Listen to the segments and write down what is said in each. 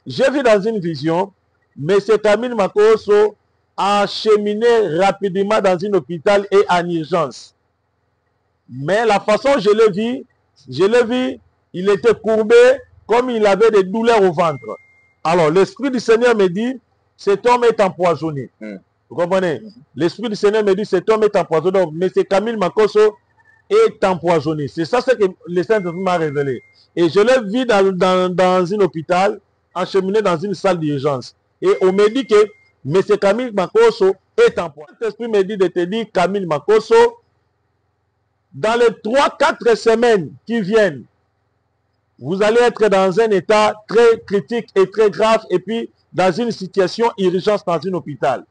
j'ai vu dans une vision, M. Camille Makosso acheminé rapidement dans un hôpital et en urgence. Mais la façon dont je l'ai vu, il était courbé comme il avait des douleurs au ventre. Alors, l'Esprit du Seigneur me dit, cet homme est empoisonné. Vous comprenez? L'Esprit du Seigneur me dit, cet homme est empoisonné. Donc, M. Camille Makosso est empoisonné. C'est ça ce que le Saint-Esprit m'a révélé. Et je l'ai vu dans un hôpital, acheminé dans une salle d'urgence. Et on me dit que M. Camille Makosso est empoisonné. L'Esprit me dit de te dire, Camille Makosso, dans les 3-4 semaines qui viennent, vous allez être dans un état très critique et très grave, et puis dans une situation urgence dans un hôpital.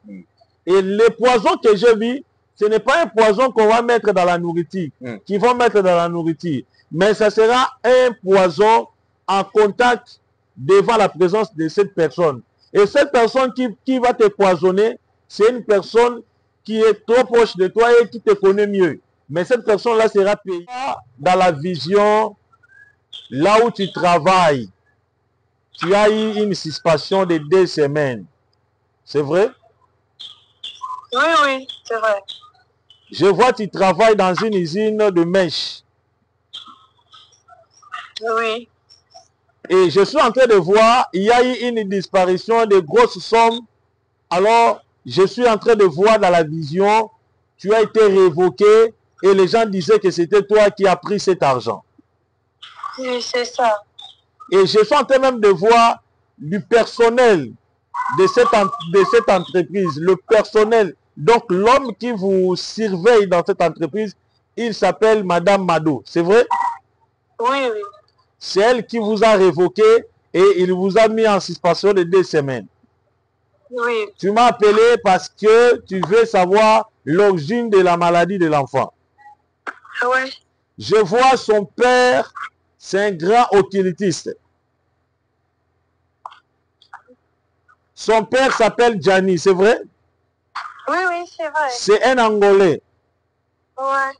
Et les poisons que j'ai vus, ce n'est pas un poison qu'on va mettre dans la nourriture, qu'ils vont mettre dans la nourriture, mais ça sera un poison en contact devant la présence de cette personne. Et cette personne qui va te poisonner, c'est une personne qui est trop proche de toi et qui te connaît mieux. Mais cette personne-là sera payée dans la vision, là où tu travailles. Tu as eu une suspension de 2 semaines. C'est vrai? Oui, oui, c'est vrai. Je vois que tu travailles dans une usine de mèches. Oui. Et je suis en train de voir, il y a eu une disparition de grosses sommes. Alors, je suis en train de voir dans la vision, tu as été révoqué et les gens disaient que c'était toi qui as pris cet argent. Oui, c'est ça. Et je suis en train même de voir du personnel de cette entreprise, le personnel. Donc, l'homme qui vous surveille dans cette entreprise, il s'appelle Madame Mado. C'est vrai? Oui, oui. C'est elle qui vous a révoqué et il vous a mis en suspension de 2 semaines. Oui. Tu m'as appelé parce que tu veux savoir l'origine de la maladie de l'enfant. Oui. Je vois son père, c'est un grand occultiste. Son père s'appelle Gianni, c'est vrai? Oui, oui, c'est vrai. C'est un Angolais. Ouais.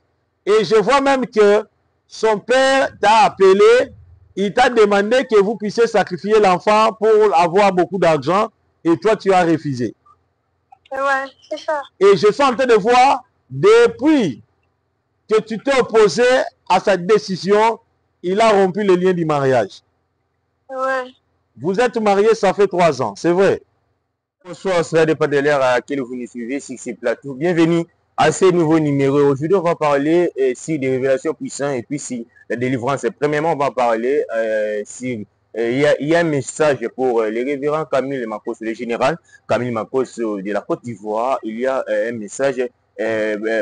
Et je vois même que son père t'a appelé, il t'a demandé que vous puissiez sacrifier l'enfant pour avoir beaucoup d'argent et toi tu as refusé. Ouais, c'est ça. Et je suis en train de voir, depuis que tu t'es opposé à sa décision, il a rompu le lien du mariage. Ouais. Vous êtes mariés, ça fait 3 ans, c'est vrai? Bonsoir, c'est des pas de l'air à laquelle vous nous suivez sur ces plateaux. Bienvenue à ce nouveau numéro. Aujourd'hui, on va parler sur des révélations puissantes et puis sur la délivrance. Premièrement, on va parler sur... Il y a un message pour les révérends Camille Makosso, le général Camille Makosso de la Côte d'Ivoire. Il y a un message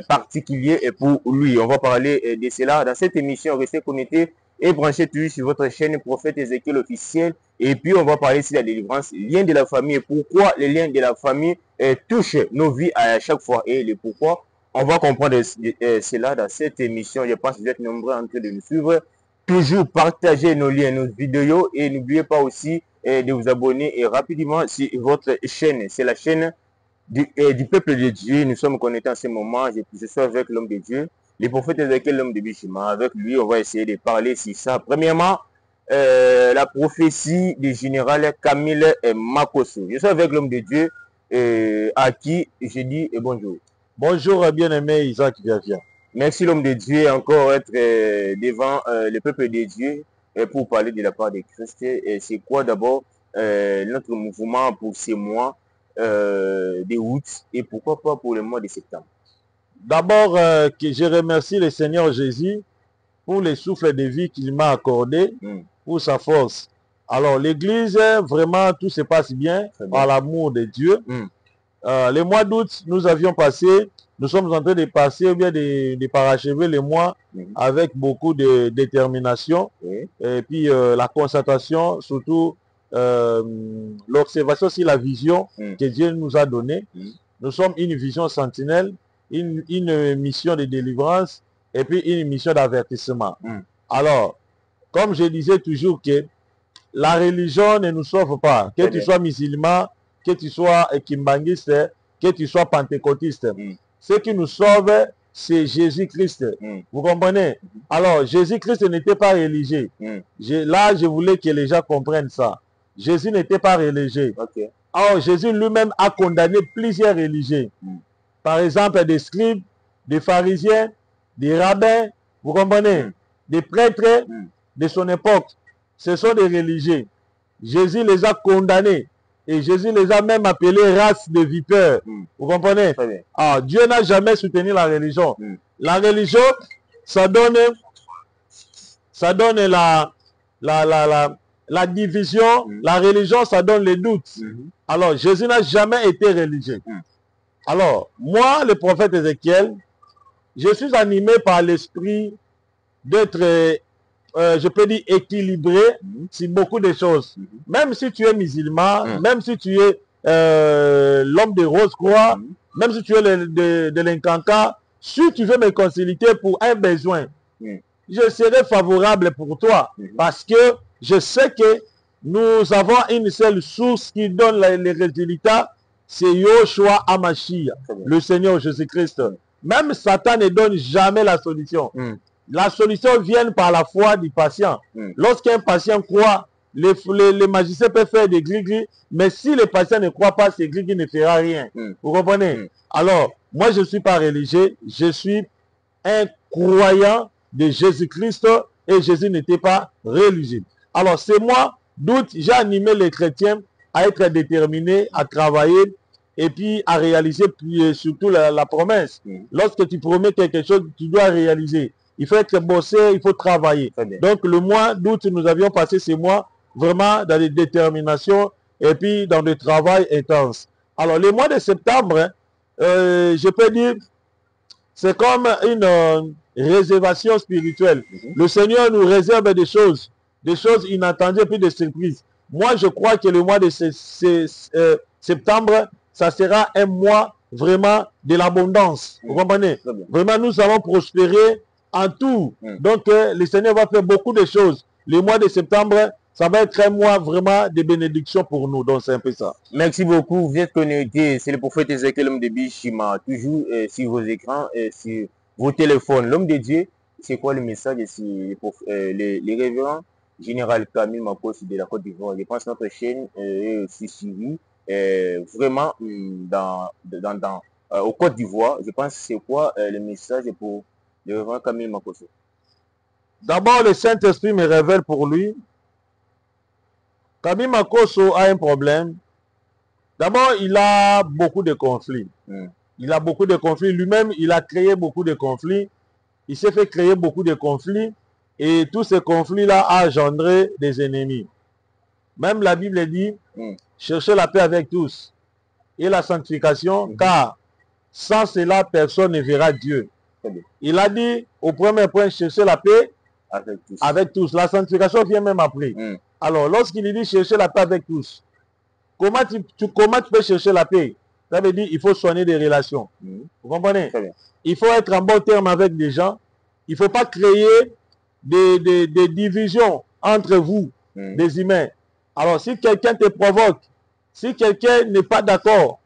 particulier pour lui. On va parler de cela dans cette émission. Restez connectés et branchez toujours sur votre chaîne Prophète Ézéchiel officiel. Et puis, on va parler sur la délivrance, lien de la famille et pourquoi les liens de la famille touchent nos vies à chaque fois et le pourquoi. On va comprendre cela dans cette émission. Je pense que vous êtes nombreux en train de nous suivre. Toujours partagez nos liens, nos vidéos et n'oubliez pas aussi de vous abonner et rapidement sur votre chaîne. C'est la chaîne du peuple de Dieu. Nous sommes connectés en ce moment. Je suis avec l'homme de Dieu, le prophète Ézéchiel, l'homme de Bishima. Avec lui, on va essayer de parler sur ça. Premièrement, la prophétie du général Camille Makosso. Je suis avec l'homme de Dieu à qui je dis bonjour. Bonjour bien-aimé Isaac Viavia. Merci l'homme de Dieu encore être devant le peuple de Dieu pour parler de la part de Christ. C'est quoi d'abord notre mouvement pour ces mois de août et pourquoi pas pour le mois de septembre? D'abord, que je remercie le Seigneur Jésus pour les souffles de vie qu'il m'a accordé, pour sa force. Alors, l'Église, vraiment, tout se passe bien par l'amour de Dieu. Le mois d'août, nous avions passé, nous sommes en train de passer, ou bien de parachever le mois avec beaucoup de détermination. Et puis, la constatation, surtout, l'observation sur la vision que Dieu nous a donnée. Nous sommes une vision sentinelle, une mission de délivrance et puis une mission d'avertissement. Alors, comme je disais toujours que la religion ne nous sauve pas. Que tu sois musulman, que tu sois kimbanguiste, que tu sois pentecôtiste. Ce qui nous sauve, c'est Jésus-Christ. Vous comprenez? Alors, Jésus-Christ n'était pas religieux. Là, je voulais que les gens comprennent ça. Jésus n'était pas religieux. Ok. Or, Jésus lui-même a condamné plusieurs religieux. Par exemple, des scribes, des pharisiens, des rabbins, vous comprenez, des prêtres de son époque. Ce sont des religieux. Jésus les a condamnés. Et Jésus les a même appelés race de vipères. Vous comprenez? Ah, Dieu n'a jamais soutenu la religion. La religion, ça donne la division. La religion, ça donne les doutes. Alors, Jésus n'a jamais été religieux. Alors, moi, le prophète Ézéchiel, je suis animé par l'esprit d'être, je peux dire, équilibré sur beaucoup de choses. Même si tu es musulman, même si tu es l'homme de Rose-Croix, même si tu es de l'Incanca, si tu veux me consulter pour un besoin, je serai favorable pour toi. Parce que je sais que nous avons une seule source qui donne les résultats, c'est Yoshua Hamashiach, le Seigneur Jésus-Christ. Même Satan ne donne jamais la solution. La solution vient par la foi du patient. Lorsqu'un patient croit, les magiciens peuvent faire des gris-gris, mais si le patient ne croit pas, ces gris-gris ne fera rien. Vous comprenez? Alors, moi je ne suis pas religieux, je suis un croyant de Jésus-Christ et Jésus n'était pas religieux. Alors, c'est moi, d'où j'ai animé les chrétiens à être déterminés, à travailler et puis à réaliser surtout la promesse. Lorsque tu promets quelque chose, tu dois réaliser. Il faut être bossé, il faut travailler. Donc le mois d'août, nous avions passé ce mois vraiment dans des déterminations et puis dans des travail intense. Alors le mois de septembre, je peux dire, c'est comme une réservation spirituelle. Le Seigneur nous réserve des choses inattendues et puis des surprises. Moi, je crois que le mois de septembre, ça sera un mois vraiment de l'abondance. Vous comprenez? Vraiment, nous allons prospérer en tout. Donc, le Seigneur va faire beaucoup de choses. Le mois de septembre, ça va être un mois vraiment de bénédiction pour nous. Donc, c'est un peu ça. Merci beaucoup. Vous êtes connecté. C'est le prophète Ézéchiel, l'homme de Bishima. Toujours sur vos écrans, sur vos téléphones. L'homme de Dieu, c'est quoi le message pour les révérends? Général Camille Makos de la Côte d'Ivoire. Je pense que notre chaîne est aussi suivie vraiment au Côte d'Ivoire. Je pense que c'est quoi le message pour le révérend Camille Makos? D'abord, le Saint-Esprit me révèle pour lui. Camille Makoso a un problème. D'abord, il a beaucoup de conflits. Il a beaucoup de conflits. Lui-même, il a créé beaucoup de conflits. Il s'est fait créer beaucoup de conflits. Et tous ces conflits-là ont engendré des ennemis. Même la Bible dit, cherchez la paix avec tous et la sanctification, car sans cela, personne ne verra Dieu. Il a dit, au premier point, cherchez la paix avec tous. La sanctification vient même après. Alors, lorsqu'il dit chercher la paix avec tous, comment tu peux chercher la paix? Ça veut dire qu'il faut soigner des relations. Vous comprenez? Il faut être en bon terme avec des gens. Il ne faut pas créer des divisions entre vous, des humains. Alors, si quelqu'un te provoque, si quelqu'un n'est pas d'accord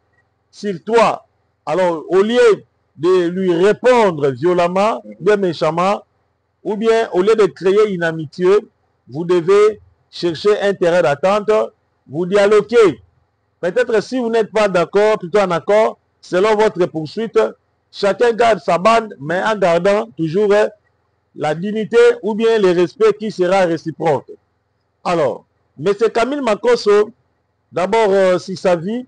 sur toi, alors au lieu de lui répondre violemment, bien méchamment, ou bien au lieu de créer une amitié, vous devez chercher un terrain d'attente, vous dialoguer. Peut-être si vous n'êtes pas d'accord, plutôt en accord, selon votre poursuite, chacun garde sa bande, mais en gardant toujours la dignité ou bien le respect qui sera réciproque. Alors, M. Camille Makoso, d'abord, sur sa vie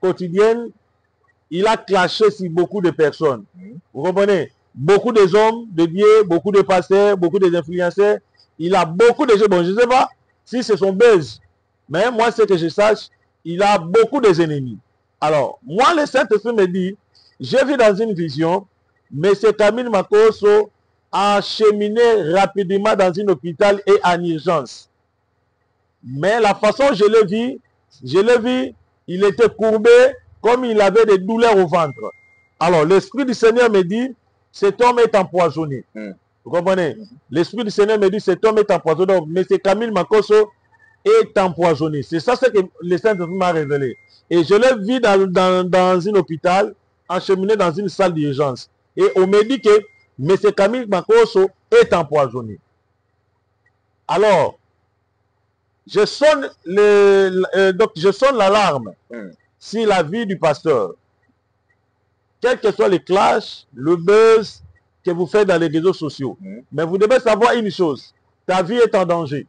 quotidienne, il a clashé sur beaucoup de personnes. Vous comprenez? Beaucoup de hommes de Dieu, beaucoup de pasteurs, beaucoup d'influenceurs. Il a beaucoup de gens. Bon, je ne sais pas si c'est son buzz, mais moi, ce que je sache, il a beaucoup d'ennemis. Alors, moi, le Saint-Esprit me dit, j'ai vu dans une vision, M. Camille Makoso a cheminé rapidement dans un hôpital et en urgence. Mais la façon dont je l'ai vu, il était courbé comme il avait des douleurs au ventre. Alors, l'Esprit du Seigneur me dit, cet homme est empoisonné. Vous comprenez? L'Esprit du Seigneur me dit, cet homme est empoisonné. Mais c'est Camille Makoso est empoisonné. C'est ça ce que le Saint-Esprit m'a révélé. Et je l'ai vu dans un hôpital, acheminé dans une salle d'urgence. Et on me dit que M. Camille Makoso est empoisonné. Alors, je sonne donc je sonne l'alarme sur la vie du pasteur. Quels que soient les clashs, le buzz que vous faites dans les réseaux sociaux. Mais vous devez savoir une chose. Ta vie est en danger.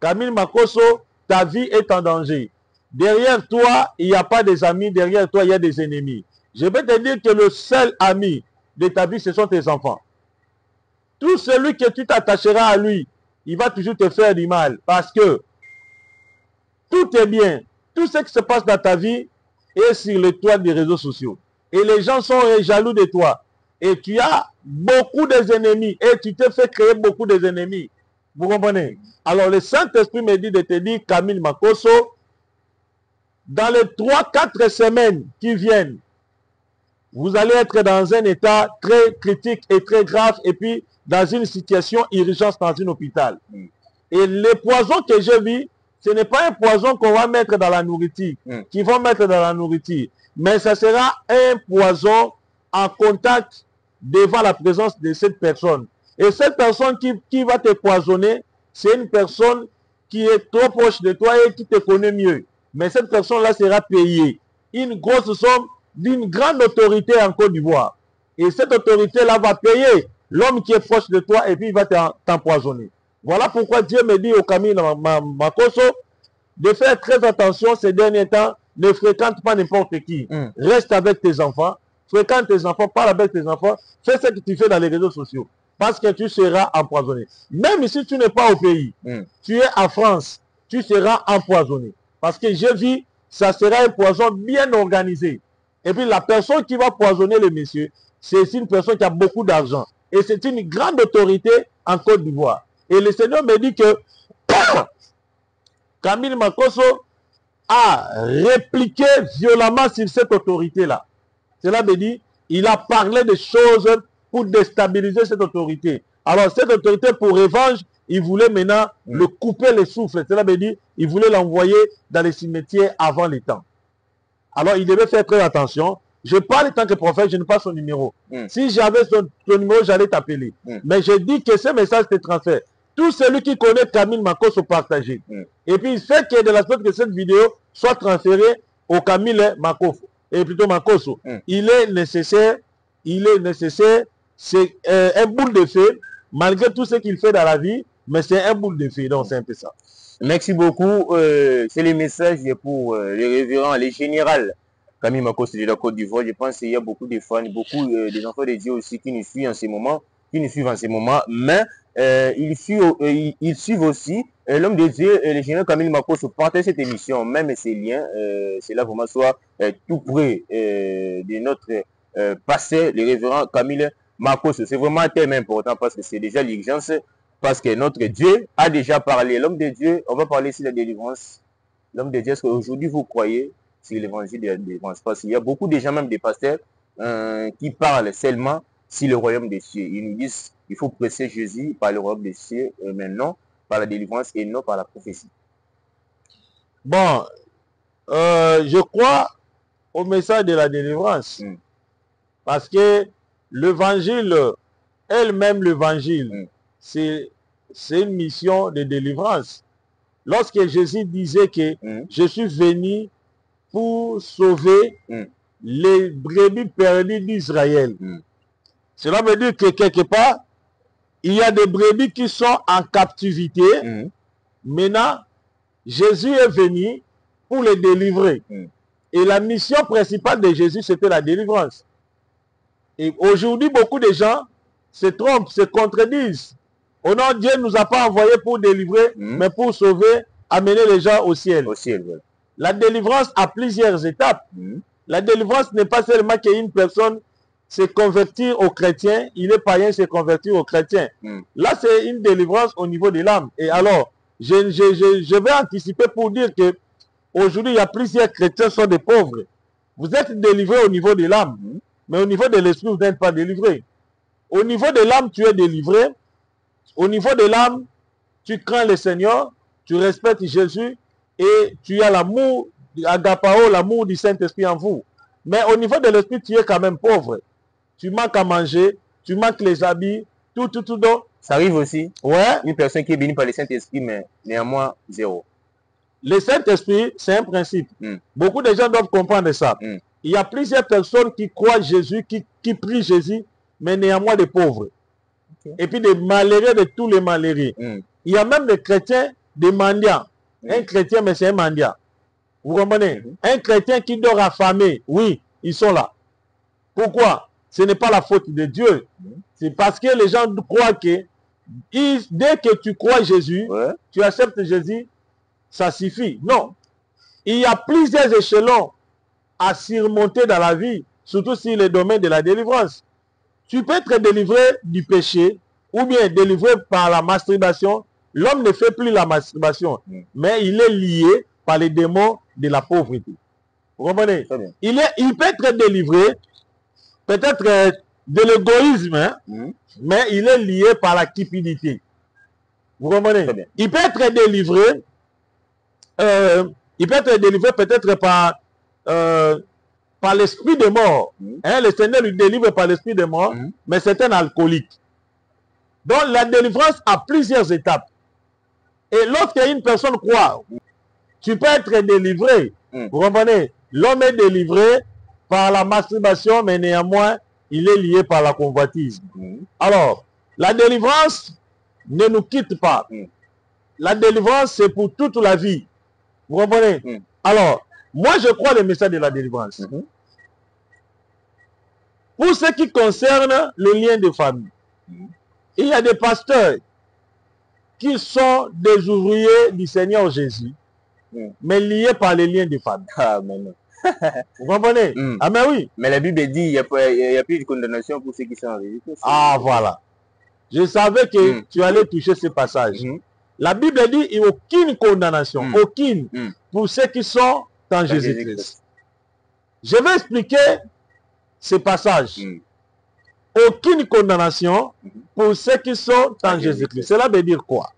Camille Makosso, ta vie est en danger. Derrière toi, il n'y a pas des amis. Derrière toi, il y a des ennemis. Je vais te dire que le seul ami de ta vie, ce sont tes enfants. Tout celui que tu t'attacheras à lui, il va toujours te faire du mal. Parce que tout est bien. Tout ce qui se passe dans ta vie est sur le toit des réseaux sociaux. Et les gens sont jaloux de toi. Et tu as beaucoup d'ennemis. Et tu t'es fait créer beaucoup d'ennemis. Vous comprenez? Alors le Saint-Esprit me dit de te dire, Camille Makosso, dans les 3-4 semaines qui viennent, vous allez être dans un état très critique et très grave. Et puis dans une situation urgence dans un hôpital. Et les poisons que je vis, ce n'est pas un poison qu'on va mettre dans la nourriture, qu'ils vont mettre dans la nourriture. Mais ça sera un poison en contact devant la présence de cette personne. Et cette personne qui va te poisonner, c'est une personne qui est trop proche de toi et qui te connaît mieux. Mais cette personne-là sera payée une grosse somme d'une grande autorité en Côte d'Ivoire. Et cette autorité-là va payer l'homme qui est proche de toi et puis il va t'empoisonner. Voilà pourquoi Dieu me dit au Camille Makosso de faire très attention ces derniers temps. Ne fréquente pas n'importe qui. Reste avec tes enfants. Fréquente tes enfants, parle avec tes enfants. Fais ce que tu fais dans les réseaux sociaux. Parce que tu seras empoisonné. Même si tu n'es pas au pays, tu es en France, tu seras empoisonné. Parce que je vis, ça sera un poison bien organisé. Et puis la personne qui va poisonner le monsieur, c'est une personne qui a beaucoup d'argent. Et c'est une grande autorité en Côte d'Ivoire. Et le Seigneur me dit que Camille Makosso a répliqué violemment sur cette autorité-là. Cela veut dire, il a parlé de choses pour déstabiliser cette autorité. Alors, cette autorité, pour revanche, il voulait maintenant le couper le souffle. Cela veut dire, il voulait l'envoyer dans les cimetières avant le temps. Alors, il devait faire très attention. Je parle en tant que prophète, je n'ai pas son numéro. Si j'avais son numéro, j'allais t'appeler. Mais je dis que ce message te transfère. Tout celui qui connaît Camille Makosso partagé. Et puis, il fait que de la sorte que cette vidéo soit transférée au Camille Makosso. Et plutôt Makosso. Il est nécessaire, c'est un boule de feu, malgré tout ce qu'il fait dans la vie, mais c'est un boule de feu. Donc, c'est un peu ça. Merci beaucoup. C'est le message pour les révérends, les générales. Camille Makosso de la Côte d'Ivoire. Je pense qu'il y a beaucoup de fans, beaucoup des enfants de Dieu aussi qui nous suivent en ce moment, mais ils suivent aussi l'homme de Dieu, le général Camille Makosso. Partagez cette émission, même ces liens, c'est là vraiment soit tout près de notre pasteur, le révérend Camille Makosso. C'est vraiment un thème important parce que c'est déjà l'urgence, parce que notre Dieu a déjà parlé. L'homme de Dieu, on va parler ici de la délivrance. L'homme de Dieu, est-ce qu'aujourd'hui vous croyez sur l'évangile de la délivrance? Parce qu'il y a beaucoup de gens, même des pasteurs, qui parlent seulement sur le royaume des cieux. Ils nous disent qu'il faut presser Jésus par le royaume des cieux, mais non par la délivrance et non par la prophétie. Bon, je crois au message de la délivrance. Parce que l'évangile, elle-même l'évangile, c'est une mission de délivrance. Lorsque Jésus disait que je suis venu pour sauver les brebis perdues d'Israël. Cela veut dire que quelque part, il y a des brebis qui sont en captivité. Maintenant, Jésus est venu pour les délivrer. Et la mission principale de Jésus, c'était la délivrance. Et aujourd'hui, beaucoup de gens se trompent, se contredisent. Oh non, Dieu ne nous a pas envoyés pour délivrer, mais pour sauver, amener les gens au ciel. La délivrance a plusieurs étapes. La délivrance n'est pas seulement qu'une personne se convertir aux chrétiens, il est païen, se convertir aux chrétiens. Là, c'est une délivrance au niveau de l'âme. Et alors, je vais anticiper pour dire que aujourd'hui, il y a plusieurs chrétiens qui sont des pauvres. Vous êtes délivrés au niveau de l'âme, mais au niveau de l'esprit, vous n'êtes pas délivrés. Au niveau de l'âme, tu es délivré. Au niveau de l'âme, tu crains le Seigneur, tu respectes Jésus et tu as l'amour, agapao, l'amour du Saint-Esprit en vous. Mais au niveau de l'esprit, tu es quand même pauvre. Tu manques à manger, tu manques les habits, tout. Donc, Ça arrive aussi. Ouais. Une personne qui est bénie par le Saint-Esprit, mais néanmoins zéro. Le Saint-Esprit, c'est un principe. Beaucoup de gens doivent comprendre ça. Il y a plusieurs personnes qui croient Jésus, qui prient Jésus, mais néanmoins des pauvres. Et puis des malheureux de tous les malheureux. Il y a même des chrétiens, des mendiants. Un chrétien, mais c'est un mendiant. Vous comprenez? Un chrétien qui dort affamé, oui, ils sont là. Pourquoi? Ce n'est pas la faute de Dieu. C'est parce que les gens croient que dès que tu crois Jésus, tu acceptes Jésus, ça suffit. Non. Il y a plusieurs échelons à surmonter dans la vie, surtout sur le domaine de la délivrance. Tu peux être délivré du péché ou bien délivré par la masturbation. L'homme ne fait plus la masturbation, mais il est lié par les démons de la pauvreté. Vous comprenez? Il peut être délivré peut-être de l'égoïsme, hein, mais il est lié par la cupidité. Vous comprenez? Il peut être délivré peut-être par l'esprit de mort. Hein, le Seigneur lui délivre par l'esprit de mort, mais c'est un alcoolique. Donc la délivrance a plusieurs étapes. Et lorsqu'une personne croit, tu peux être délivré. Vous comprenez? L'homme est délivré par la masturbation, mais néanmoins, il est lié par la convoitise. Alors, la délivrance ne nous quitte pas. La délivrance, c'est pour toute la vie. Vous comprenez? Alors, moi, je crois le message de la délivrance. Pour ce qui concerne le lien de famille, il y a des pasteurs qui sont des ouvriers du Seigneur Jésus, mais liés par les liens de famille. Ah, mais non. Vous comprenez? Ah, mais oui. Mais la Bible dit qu'il n'y a plus de condamnation pour ceux qui sont en vérité. Ah, voilà. Je savais que tu allais toucher ce passage. La Bible dit qu'il n'y a aucune condamnation, aucune, pour ceux qui sont en Jésus-Christ. Je vais expliquer ce passage. Aucune condamnation pour ceux qui sont en Jésus-Christ. Cela veut dire quoi?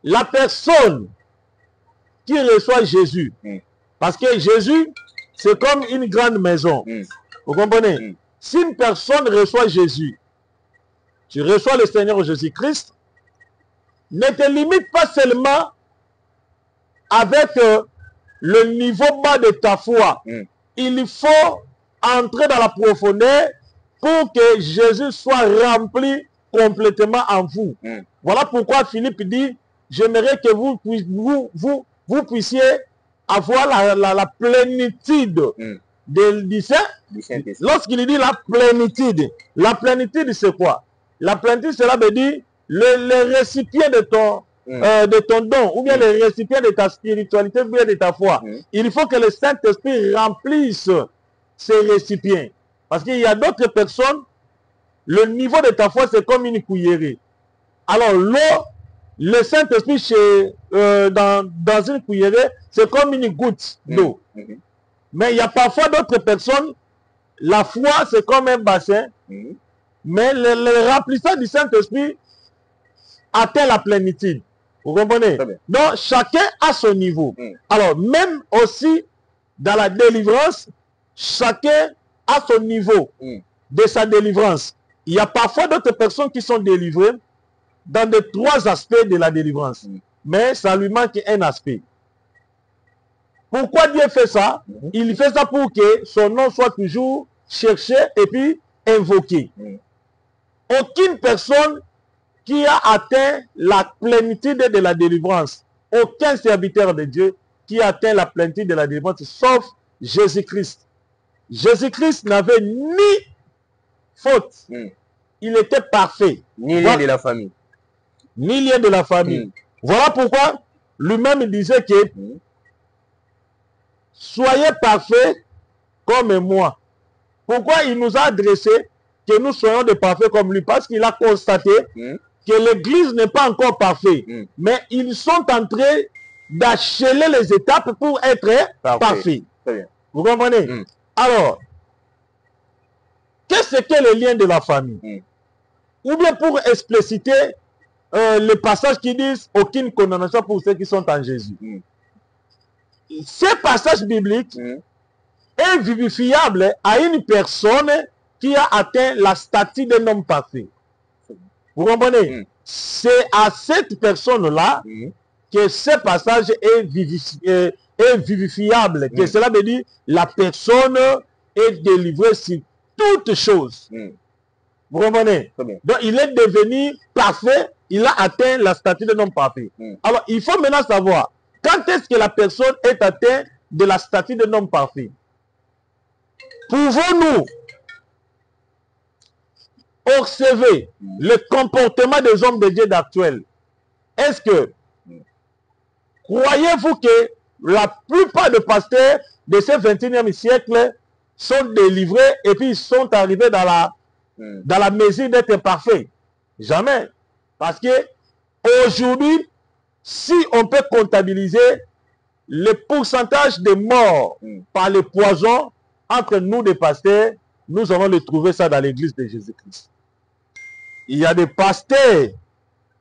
La personne qui reçoit Jésus, parce que Jésus, c'est comme une grande maison. Vous comprenez? Si une personne reçoit Jésus, tu reçois le Seigneur Jésus-Christ, ne te limite pas seulement avec le niveau bas de ta foi. Il faut entrer dans la profondeur pour que Jésus soit rempli complètement en vous. Voilà pourquoi Philippe dit, j'aimerais que vous puissiez avoir la plénitude du Saint-Esprit. Lorsqu'il dit la plénitude c'est quoi? La plénitude, cela veut dire le récipient de ton don, ou bien le récipient de ta spiritualité, ou bien de ta foi. Il faut que le Saint-Esprit remplisse ces récipients. Parce qu'il y a d'autres personnes, le niveau de ta foi, c'est comme une cuillerée. Alors l'eau, le Saint-Esprit dans une cuillerée, c'est comme une goutte d'eau. Mais il y a parfois d'autres personnes, la foi, c'est comme un bassin, mais le remplissage du Saint-Esprit atteint la plénitude. Vous comprenez? Donc, chacun a son niveau. Alors, même aussi, dans la délivrance, chacun a son niveau de sa délivrance. Il y a parfois d'autres personnes qui sont délivrées dans les 3 aspects de la délivrance. Mais ça lui manque un aspect. Pourquoi Dieu fait ça? Il fait ça pour que son nom soit toujours cherché et puis invoqué. Aucune personne qui a atteint la plénitude de la délivrance, aucun serviteur de Dieu qui a atteint la plénitude de la délivrance, sauf Jésus-Christ. Jésus-Christ n'avait ni faute. Il était parfait. Ni lien de la famille. Ni lien de la famille. Voilà pourquoi lui-même disait que soyez parfaits comme moi. Pourquoi il nous a adressé que nous soyons de parfaits comme lui? Parce qu'il a constaté que l'Église n'est pas encore parfaite. Mais ils sont en train d'acheler les étapes pour être parfaits. Vous comprenez? Alors, qu'est-ce que le lien de la famille? Ou bien pour expliciter les passages qui disent aucune condamnation pour ceux qui sont en Jésus. Ce passage biblique est vivifiable à une personne qui a atteint la statue d'un homme parfait. Vous comprenez? C'est à cette personne-là que ce passage est, vivifiable. Que cela veut dire la personne est délivrée sur toutes choses. Vous comprenez? Donc, il est devenu parfait. Il a atteint la statue d'un homme parfait. Alors, il faut maintenant savoir quand est-ce que la personne est atteinte de la statue d'un homme parfait. Pouvons-nous observer le comportement des hommes de Dieu d'actuel? Est-ce que croyez-vous que la plupart des pasteurs de ce 21e siècle sont délivrés et puis sont arrivés dans la mesure d'être parfaits? Jamais. Parce que aujourd'hui, si on peut comptabiliser le pourcentage de morts par les poisons entre nous des pasteurs, nous allons le trouver ça dans l'église de Jésus-Christ. Il y a des pasteurs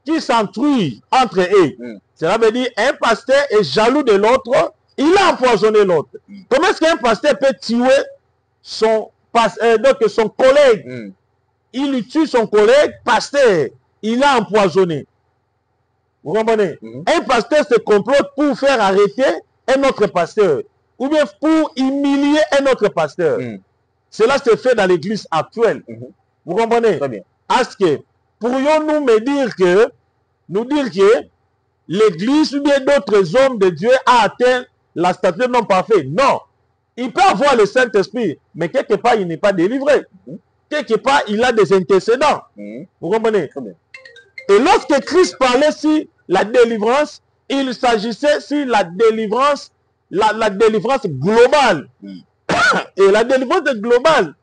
qui s'entruient entre eux. Cela veut dire un pasteur est jaloux de l'autre, il a empoisonné l'autre. Comment est-ce qu'un pasteur peut tuer son collègue? Il tue son collègue pasteur, il a empoisonné. Vous comprenez? Un pasteur se complote pour faire arrêter un autre pasteur ou bien pour humilier un autre pasteur. Cela se fait dans l'église actuelle. Vous comprenez? Très bien. Est-ce que pourrions-nous dire que l'église ou bien d'autres hommes de Dieu a atteint la statue non parfaite? Non. Il peut avoir le Saint-Esprit, mais quelque part, il n'est pas délivré. Quelque part, il a des antécédents. Vous comprenez? Très bien. Et lorsque Christ parlait sur la délivrance, il s'agissait sur la délivrance, la délivrance globale. Et la délivrance globale,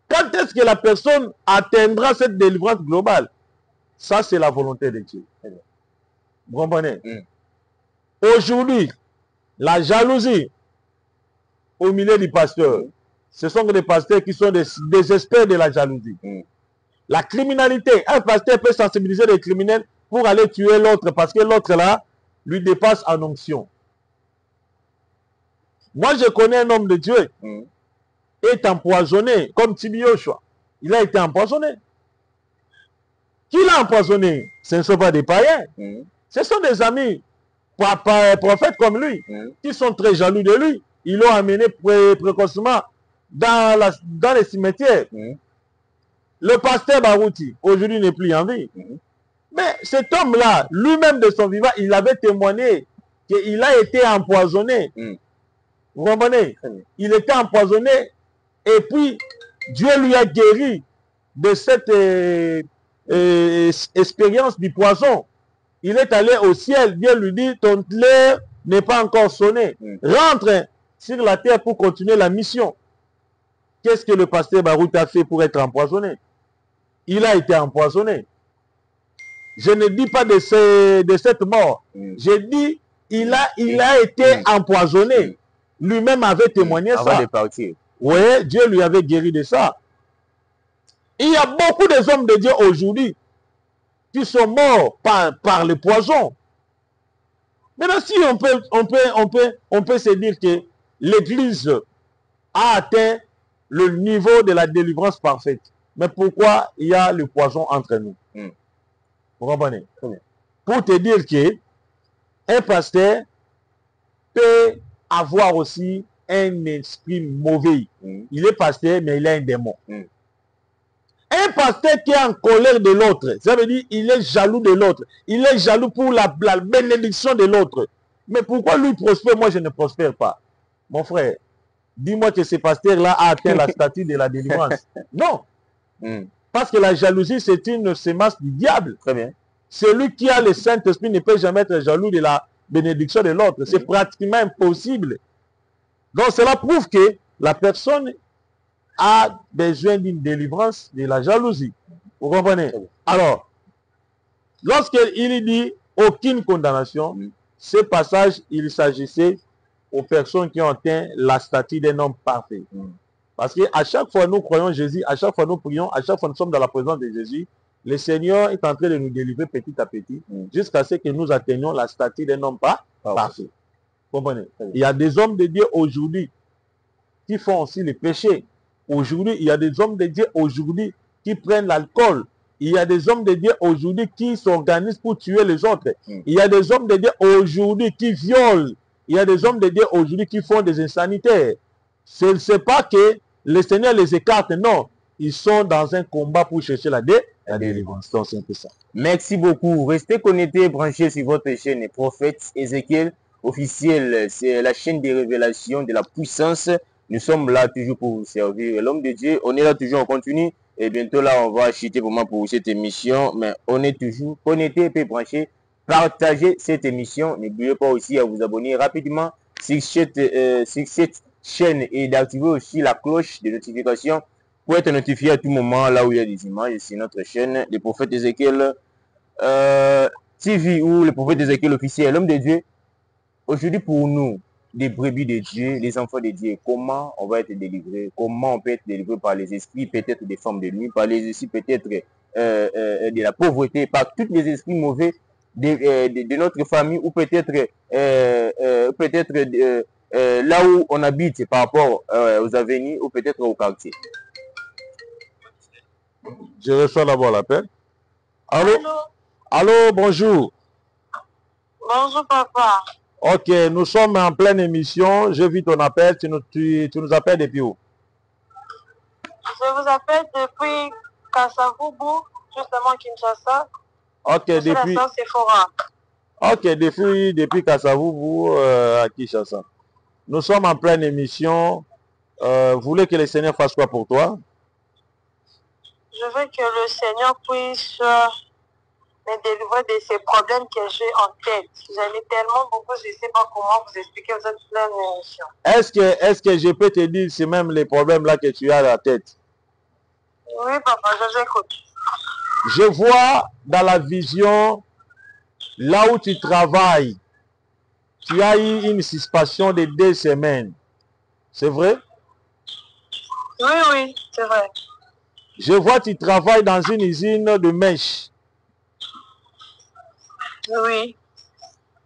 quand est-ce que la personne atteindra cette délivrance globale? Ça, c'est la volonté de Dieu. Vous comprenez? Aujourd'hui, la jalousie au milieu du pasteur, ce sont des pasteurs qui sont des experts de la jalousie. La criminalité, un pasteur peut sensibiliser les criminels pour aller tuer l'autre parce que l'autre là lui dépasse en onction. Moi, je connais un homme de Dieu est empoisonné comme Tibi Joshua. Il a été empoisonné. Qui l'a empoisonné? Ce ne sont pas des païens. Ce sont des amis, prophètes comme lui, qui sont très jaloux de lui. Ils l'ont amené précocement dans les cimetières. Le pasteur Barouti, aujourd'hui, n'est plus en vie. Mais cet homme-là, lui-même de son vivant, il avait témoigné qu'il a été empoisonné. Vous comprenez? Il était empoisonné et puis Dieu lui a guéri de cette expérience du poison. Il est allé au ciel. Dieu lui dit, ton l'heure n'est pas encore sonné. Rentre sur la terre pour continuer la mission. Qu'est-ce que le pasteur Barout a fait pour être empoisonné? Il a été empoisonné. Je ne dis pas de cette mort. Je dis, il a été empoisonné. Lui-même avait témoigné ça. Avant de partir. Oui, Dieu lui avait guéri de ça. Il y a beaucoup de hommes de Dieu aujourd'hui qui sont morts par le poison. Maintenant, si on peut se dire que l'Église a atteint le niveau de la délivrance parfaite, mais pourquoi il y a le poison entre nous? Vous comprenez? Pour te dire que un pasteur peut avoir aussi un esprit mauvais. Il est pasteur, mais il a un démon. Un pasteur qui est en colère de l'autre, ça veut dire qu'il est jaloux de l'autre. Il est jaloux pour la bénédiction de l'autre. Mais pourquoi lui prospère, moi je ne prospère pas? Mon frère, dis-moi que ce pasteur-là a atteint la statue de la délivrance. Non. Parce que la jalousie, c'est une sémence du diable. Très bien. Celui qui a le Saint-Esprit ne peut jamais être jaloux de la bénédiction de l'autre. C'est pratiquement impossible. Donc cela prouve que la personne a besoin d'une délivrance de la jalousie. Vous comprenez? Alors, lorsqu'il dit aucune condamnation, ce passage, il s'agissait aux personnes qui ont atteint la statue d'un homme parfait. Parce qu'à chaque fois nous croyons Jésus, à chaque fois nous prions, à chaque fois nous sommes dans la présence de Jésus, le Seigneur est en train de nous délivrer petit à petit, jusqu'à ce que nous atteignions la statue d'un homme parfait. Vous comprenez? Il y a des hommes de Dieu aujourd'hui qui font aussi les péchés. Aujourd'hui, il y a des hommes de Dieu aujourd'hui qui prennent l'alcool. Il y a des hommes de Dieu aujourd'hui qui s'organisent pour tuer les autres. Il y a des hommes de Dieu aujourd'hui qui violent. Il y a des hommes de Dieu aujourd'hui qui font des insanités. Ce n'est pas que le Seigneur les écarte, non. Ils sont dans un combat pour chercher la délivrance. Donc, c'est un peu ça. Merci beaucoup. Restez connectés, branchés sur votre chaîne Prophète Ézéchiel officiel. C'est la chaîne des révélations de la puissance. Nous sommes là toujours pour vous servir. L'homme de Dieu, on est là toujours, on continue. Et bientôt là, on va acheter vraiment pour cette émission. Mais on est toujours connectés et branchés. Partagez cette émission. N'oubliez pas aussi à vous abonner rapidement sur cette chaîne et d'activer aussi la cloche de notification pour être notifié à tout moment là où il y a des images sur notre chaîne, le prophète Ézéchiel TV ou le prophète Ézéchiel officiel, l'homme de Dieu. Aujourd'hui pour nous, des brebis de Dieu, les enfants de Dieu, comment on va être délivré, comment on peut être délivré par les esprits, peut-être des formes de nuit, par les esprits peut-être de la pauvreté, par tous les esprits mauvais de notre famille ou peut-être là où on habite par rapport aux avenirs ou peut-être au quartier. Je reçois d'abord l'appel. Allô? Allô, bonjour. Bonjour, papa. Ok, nous sommes en pleine émission. J'ai vu ton appel. Tu nous appelles depuis où? Je vous appelle depuis Kasavubu, justement Kinshasa. Ok, depuis... la Sephora. Ok, depuis Kasavubu à Kinshasa. Nous sommes en pleine émission. Vous voulez que le Seigneur fasse quoi pour toi? Je veux que le Seigneur puisse me délivrer de ces problèmes que j'ai en tête. J'en ai tellement beaucoup, je ne sais pas comment vous expliquer, vous êtes plein d'émissions. Est-ce que je peux te dire, c'est même les problèmes là que tu as à la tête? Oui, papa, je vous écoute. Je vois dans la vision, là où tu travailles, tu as eu une suspension de 2 semaines. C'est vrai? Oui, oui, c'est vrai. Je vois que tu travailles dans une usine de mèches. Oui.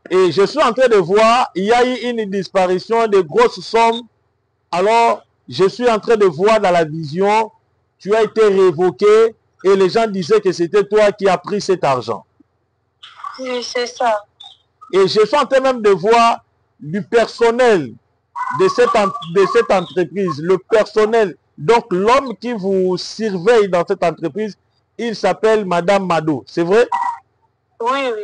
Et je suis en train de voir, il y a eu une disparition de grosses sommes. Alors, je suis en train de voir dans la vision, tu as été révoqué et les gens disaient que c'était toi qui as pris cet argent. Oui, c'est ça. Et je suis en train même de voir du personnel de cette entreprise, le personnel. Donc, l'homme qui vous surveille dans cette entreprise, il s'appelle Madame Mado. C'est vrai? Oui, oui.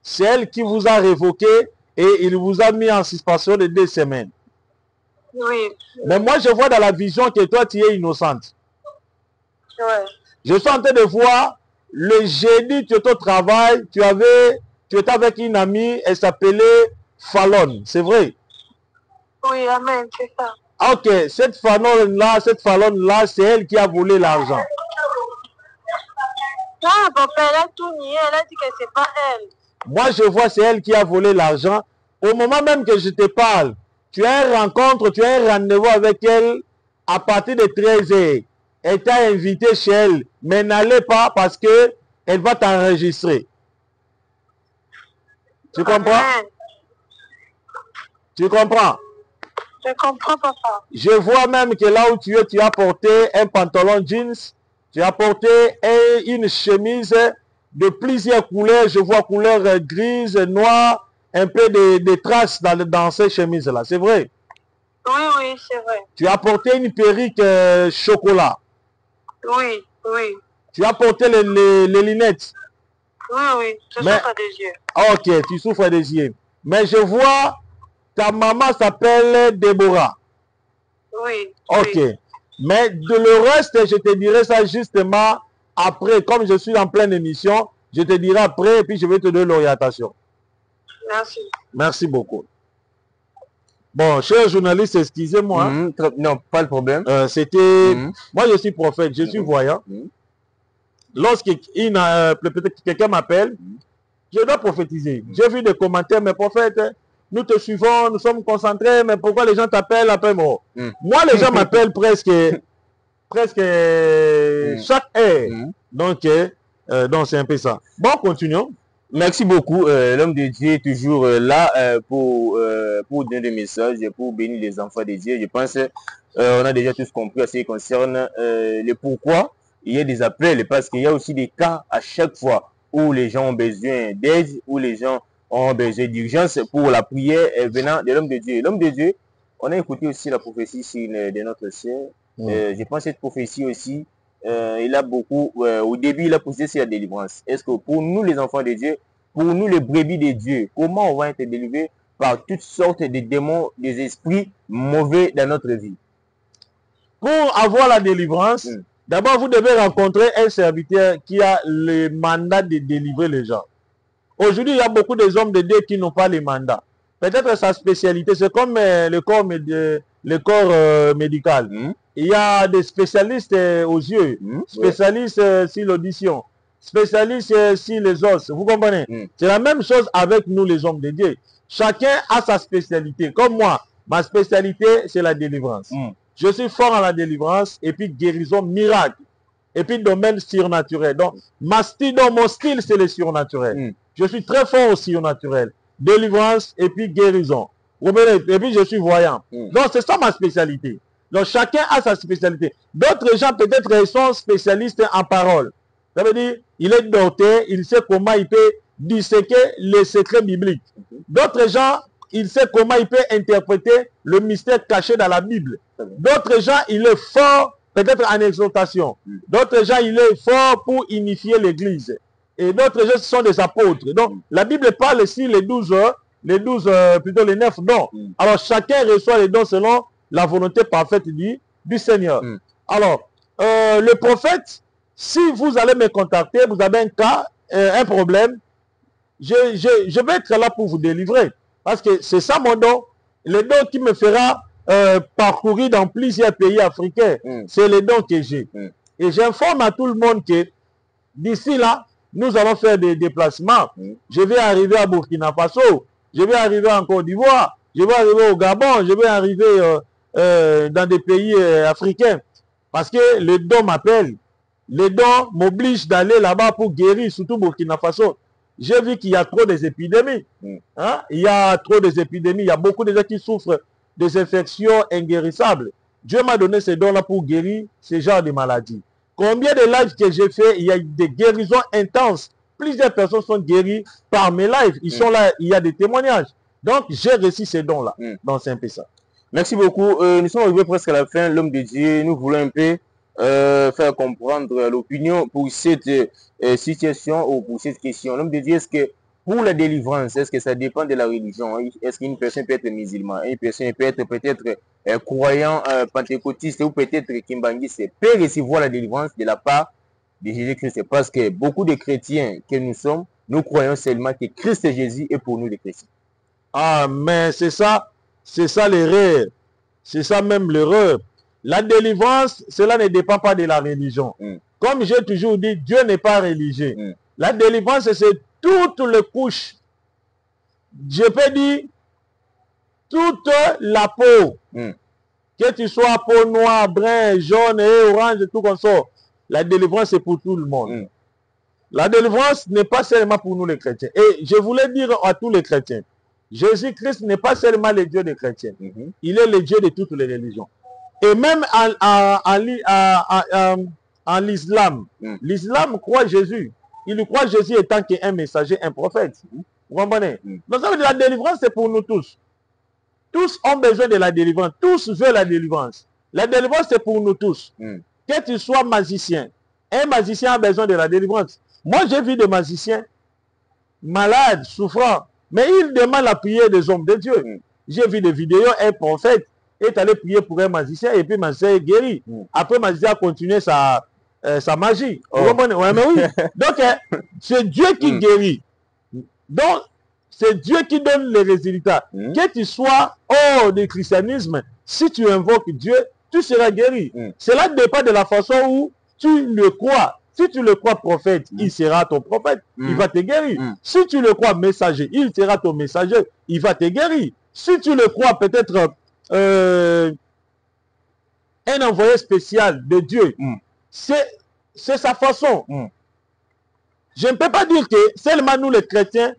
C'est elle qui vous a révoqué et il vous a mis en suspension de 2 semaines. Oui. Mais moi, je vois dans la vision que toi, tu es innocente. Oui. Je suis en train de voir, le jeudi, tu étais au travail, tu étais avec une amie, elle s'appelait Fallon. C'est vrai? Oui, amen, c'est ça. Ok, cette Fallon-là, c'est elle qui a volé l'argent. Ah, papa, elle a tout nié, elle a dit que c'est pas elle. Moi, je vois, c'est elle qui a volé l'argent. Au moment même que je te parle, tu as une rencontre, tu as un rendez-vous avec elle à partir de 13h. Elle t'a invité chez elle, mais n'allez pas parce que elle va t'enregistrer. Tu comprends? Amen. Tu comprends? Je comprends, papa. Je vois même que là où tu es, tu as porté un pantalon jeans, tu as porté une chemise de plusieurs couleurs. Je vois couleur grise, noire, un peu de traces dans ces chemises-là. C'est vrai? Oui, oui, c'est vrai. Tu as porté une perruque chocolat. Oui, oui. Tu as porté les lunettes. Oui, oui, je souffre des yeux. Ok, tu souffres des yeux. Mais je vois, ta maman s'appelle Déborah. Oui. Ok. Oui. Mais de le reste, je te dirai ça justement après. Comme je suis en pleine émission, je te dirai après et puis je vais te donner l'orientation. Merci. Merci beaucoup. Bon, chers journalistes, excusez-moi. Non, pas de problème. C'était... Moi, je suis prophète, je suis voyant. Lorsque peut-être quelqu'un m'appelle, je dois prophétiser. J'ai vu des commentaires, mais prophète, nous te suivons, nous sommes concentrés, mais pourquoi les gens t'appellent après moi? Moi, les gens m'appellent presque chaque heure. Donc, c'est un peu ça. Bon, continuons. Merci beaucoup. L'homme de Dieu est toujours là pour donner des messages, pour bénir les enfants de Dieu. Je pense on a déjà tous compris à ce qui concerne le pourquoi il y ait des appels, parce qu'il y a aussi des cas à chaque fois où les gens ont besoin d'aide, où les gens ont besoin d'urgence pour la prière venant de l'homme de Dieu. L'homme de Dieu, on a écouté aussi la prophétie de notre sœur. Je pense que cette prophétie aussi, il a beaucoup, au début, il a poussé sur la délivrance. Est-ce que pour nous, les enfants de Dieu, pour nous, les brebis de Dieu, comment on va être délivrés par toutes sortes de démons, des esprits mauvais dans notre vie? Pour avoir la délivrance, d'abord, vous devez rencontrer un serviteur qui a le mandat de délivrer les gens. Aujourd'hui, il y a beaucoup d'hommes de Dieu qui n'ont pas les mandats. Peut-être sa spécialité, c'est comme le corps médical. Il y a des spécialistes aux yeux, spécialistes sur l'audition, spécialistes sur les os. Vous comprenez? C'est la même chose avec nous, les hommes de Dieu. Chacun a sa spécialité. Comme moi, ma spécialité, c'est la délivrance. Je suis fort en la délivrance et puis guérison miracle. Et puis domaine surnaturel. Donc, mon style, c'est le surnaturel. Je suis très fort au surnaturel. Délivrance et puis guérison. Et puis je suis voyant. Donc, c'est ça ma spécialité. Donc, chacun a sa spécialité. D'autres gens, peut-être, sont spécialistes en parole. Ça veut dire, il est doté, il sait comment il peut disséquer les secrets bibliques. D'autres gens, il sait comment il peut interpréter le mystère caché dans la Bible. D'autres gens, il est fort peut-être en exaltation. D'autres gens, il est fort pour unifier l'Église. Et d'autres gens, ce sont des apôtres. Donc, la Bible parle ici les 9 dons. Alors, chacun reçoit les dons selon la volonté parfaite du Seigneur. Alors, le prophète, si vous allez me contacter, vous avez un cas, un problème, je vais être là pour vous délivrer. Parce que c'est ça mon don. Le don qui me fera parcourir dans plusieurs pays africains. C'est le don que j'ai. Et j'informe à tout le monde que d'ici là, nous allons faire des déplacements. Je vais arriver à Burkina Faso. Je vais arriver en Côte d'Ivoire. Je vais arriver au Gabon. Je vais arriver dans des pays africains. Parce que le don m'appelle. Le don m'oblige d'aller là-bas pour guérir, surtout Burkina Faso. J'ai vu qu'il y a trop des épidémies. Il y a trop des épidémies. Il y a beaucoup de gens qui souffrent des infections inguérissables. Dieu m'a donné ces dons-là pour guérir ce genre de maladies. Combien de lives que j'ai fait, il y a des guérisons intenses. Plusieurs personnes sont guéries par mes lives. Ils sont là, il y a des témoignages. Donc, j'ai reçu ces dons-là. Donc, c'est un peu ça. Merci beaucoup. Nous sommes arrivés presque à la fin. L'homme de Dieu, nous voulons un peu faire comprendre l'opinion pour cette situation ou pour cette question. L'homme de Dieu, est-ce que pour la délivrance, est-ce que ça dépend de la religion? Est-ce qu'une personne peut être musulmane? Une personne peut être peut-être croyant pentecôtiste ou peut-être kimbangiste peut recevoir la délivrance de la part de Jésus-Christ? Parce que beaucoup de chrétiens que nous sommes, nous croyons seulement que Christ Jésus est pour nous les chrétiens. Ah, mais c'est ça l'erreur. C'est ça même l'erreur. La délivrance, cela ne dépend pas de la religion. Comme j'ai toujours dit, Dieu n'est pas religieux. La délivrance, c'est toutes les couches. Je peux dire, toute la peau. Que tu sois peau noire, brun, jaune, et orange, tout comme ça. La délivrance, c'est pour tout le monde. La délivrance n'est pas seulement pour nous les chrétiens. Et je voulais dire à tous les chrétiens, Jésus-Christ n'est pas seulement le Dieu des chrétiens. Il est le Dieu de toutes les religions. Et même en l'islam, l'islam croit Jésus. Il croit Jésus étant qu'un messager, un prophète. Vous comprenez? Donc ça veut dire la délivrance, c'est pour nous tous. Tous ont besoin de la délivrance. Tous veulent la délivrance. La délivrance, c'est pour nous tous. Que tu sois magicien, un magicien a besoin de la délivrance. Moi, j'ai vu des magiciens malades, souffrants, mais ils demandent la prière des hommes de Dieu. J'ai vu des vidéos, un prophète est allé prier pour un magicien et puis le magicien est guéri. Après, le magicien a continué sa magie. Vous comprenez? Ouais, mais oui. Donc, c'est Dieu qui guérit. Donc, c'est Dieu qui donne les résultats. Que tu sois hors du christianisme, si tu invoques Dieu, tu seras guéri. Cela dépend de la façon où tu le crois. Si tu le crois prophète, il sera ton prophète. Il va te guérir. Si tu le crois messager, il sera ton messager. Il va te guérir. Si tu le crois peut-être un envoyé spécial de Dieu, c'est sa façon. Je ne peux pas dire que seulement nous les chrétiens,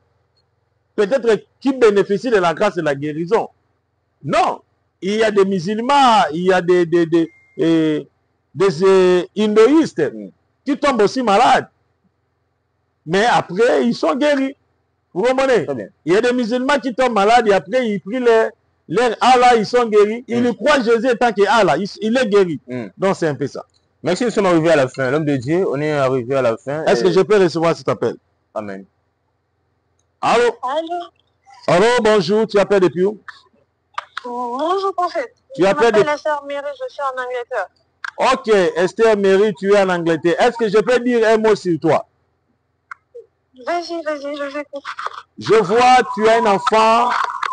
peut-être qui bénéficient de la grâce de la guérison. Non, il y a des musulmans, il y a des hindoïstes qui tombent aussi malades. Mais après, ils sont guéris. Vous comprenez? Il y a des musulmans qui tombent malades et après, ils prient leur Allah, ils sont guéris. Ils croient Jésus étant que Allah, il est guéri. Donc, c'est un peu ça. Merci, nous sommes arrivés à la fin. L'homme de Dieu, on est arrivé à la fin. Est-ce que je peux recevoir cet appel? Amen. Allô? Allô? Allô, bonjour, tu appelles depuis où? Bonjour, prophète. Tu appelles la sœur Mary, je suis en Angleterre. Ok, Esther Mary, tu es en Angleterre. Est-ce que je peux dire un mot sur toi? Vas-y, je t'écoute. Je vois, tu as un enfant.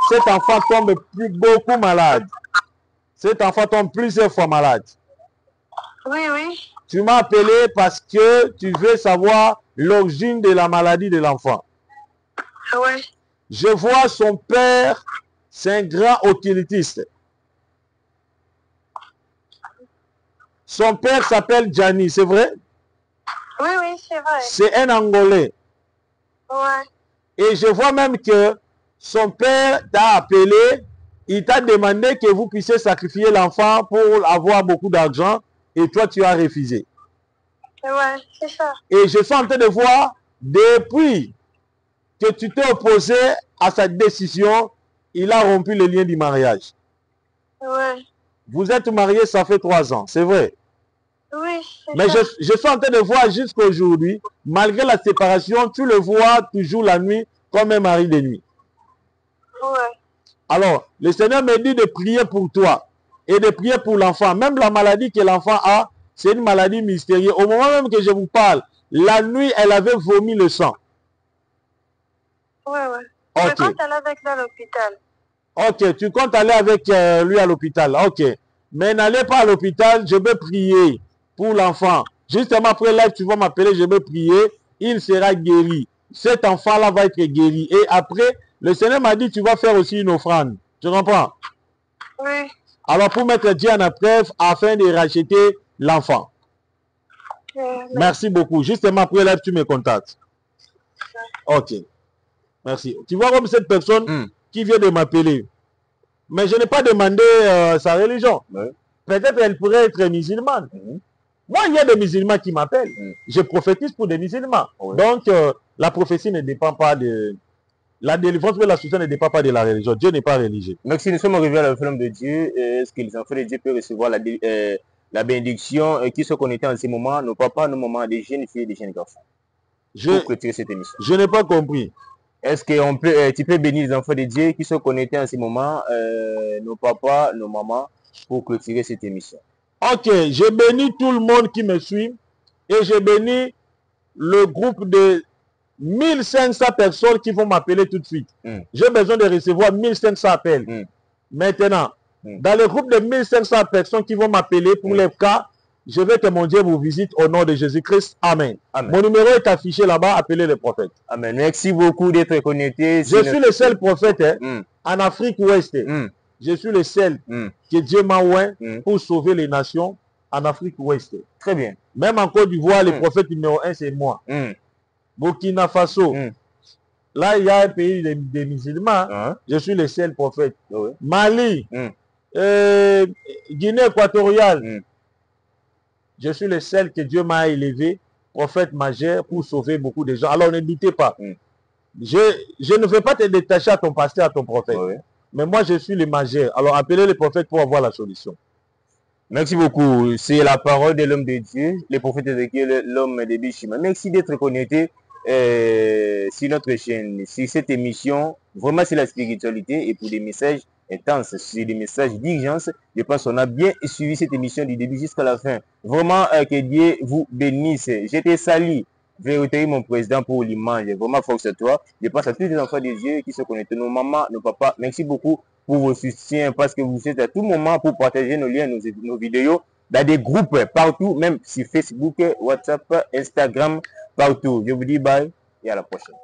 Cet enfant tombe beaucoup malade. Cet enfant tombe plusieurs fois malade. Oui. Tu m'as appelé parce que tu veux savoir l'origine de la maladie de l'enfant. Ouais. Je vois son père, c'est un grand occultiste. Son père s'appelle Gianni, c'est vrai? Oui, c'est vrai. C'est un Angolais. Ouais. Et je vois même que son père t'a appelé, il t'a demandé que vous puissiez sacrifier l'enfant pour avoir beaucoup d'argent et toi tu as refusé. Ouais, c'est ça. Et je suis en train de voir, depuis que tu t'es opposé à sa décision, il a rompu le lien du mariage. Ouais. Vous êtes mariés, ça fait 3 ans, c'est vrai? Oui, c'est Mais ça. je suis en train de voir jusqu'à aujourd'hui, malgré la séparation, tu le vois toujours la nuit comme un mari de nuit. Ouais. Alors, le Seigneur me dit de prier pour toi et de prier pour l'enfant. Même la maladie que l'enfant a, c'est une maladie mystérieuse. Au moment même que je vous parle, la nuit, elle avait vomi le sang. Ouais. Ok. Je compte aller avec lui à l'hôpital. Ok, tu comptes aller avec lui à l'hôpital. Ok. Mais n'allez pas à l'hôpital, je vais prier pour l'enfant. Justement après là, tu vas m'appeler, je vais prier. Il sera guéri. Cet enfant-là va être guéri. Et après, le Seigneur m'a dit, tu vas faire aussi une offrande. Tu comprends? Oui. Alors pour mettre Dieu en preuve afin de racheter l'enfant. Merci beaucoup. Justement après là, tu me contactes. Ok. Merci. Tu vois comme cette personne qui vient de m'appeler. Mais je n'ai pas demandé sa religion. Peut-être elle pourrait être musulmane. Moi, il y a des musulmans qui m'appellent. Je prophétise pour des musulmans. Donc, la prophétie ne dépend pas de... La délivrance de la solution ne dépend pas de la religion. Dieu n'est pas religieux. Merci, nous sommes arrivés à la flamme de Dieu. Est-ce que les enfants de Dieu peuvent recevoir la bénédiction qui se connectent en ce moment, nos papas, nos mamans, des jeunes filles, des jeunes garçons, pour clôturer cette émission? Je n'ai pas compris. Est-ce que tu peux bénir les enfants de Dieu qui sont connectés en ce moment, nos papas, nos mamans, pour clôturer cette émission? Ok, je bénis tout le monde qui me suit et je bénis le groupe de 1500 personnes qui vont m'appeler tout de suite. J'ai besoin de recevoir 1500 appels. Maintenant, dans le groupe de 1500 personnes qui vont m'appeler pour les cas, je veux que mon Dieu vous visite au nom de Jésus-Christ. Amen. Mon numéro est affiché là-bas, appelez le prophète. Amen. Merci beaucoup d'être connecté. Je suis le seul prophète en Afrique ouest. Je suis le seul que Dieu m'a oint pour sauver les nations en Afrique ouest. Très bien. Même en Côte d'Ivoire, le prophète numéro 1, c'est moi. Burkina Faso. Là, il y a un pays des musulmans. Je suis le seul prophète. Mali. Guinée équatoriale. Je suis le seul que Dieu m'a élevé, prophète majeur, pour sauver beaucoup de gens. Alors ne doutez pas. Je ne veux pas te détacher à ton pasteur, à ton prophète. Mais moi, je suis le majeur. Alors appelez le prophète pour avoir la solution. Merci beaucoup. C'est la parole de l'homme de Dieu, le prophète Ézéchiel, l'homme de Bishima. Merci d'être connecté sur notre chaîne, sur cette émission. Vraiment, c'est la spiritualité et pour des messages intenses, sur des messages d'urgence. Je pense qu'on a bien suivi cette émission du début jusqu'à la fin. Vraiment, que Dieu vous bénisse. Je te salue. Vérité, mon président, pour l'image. Vraiment, force à toi. Je pense à tous les enfants de Dieu qui se connectent, nos mamans, nos papas. Merci beaucoup pour vos soutiens, parce que vous êtes à tout moment pour partager nos liens, nos vidéos dans des groupes partout, même sur Facebook, WhatsApp, Instagram, partout. Je vous dis bye et à la prochaine.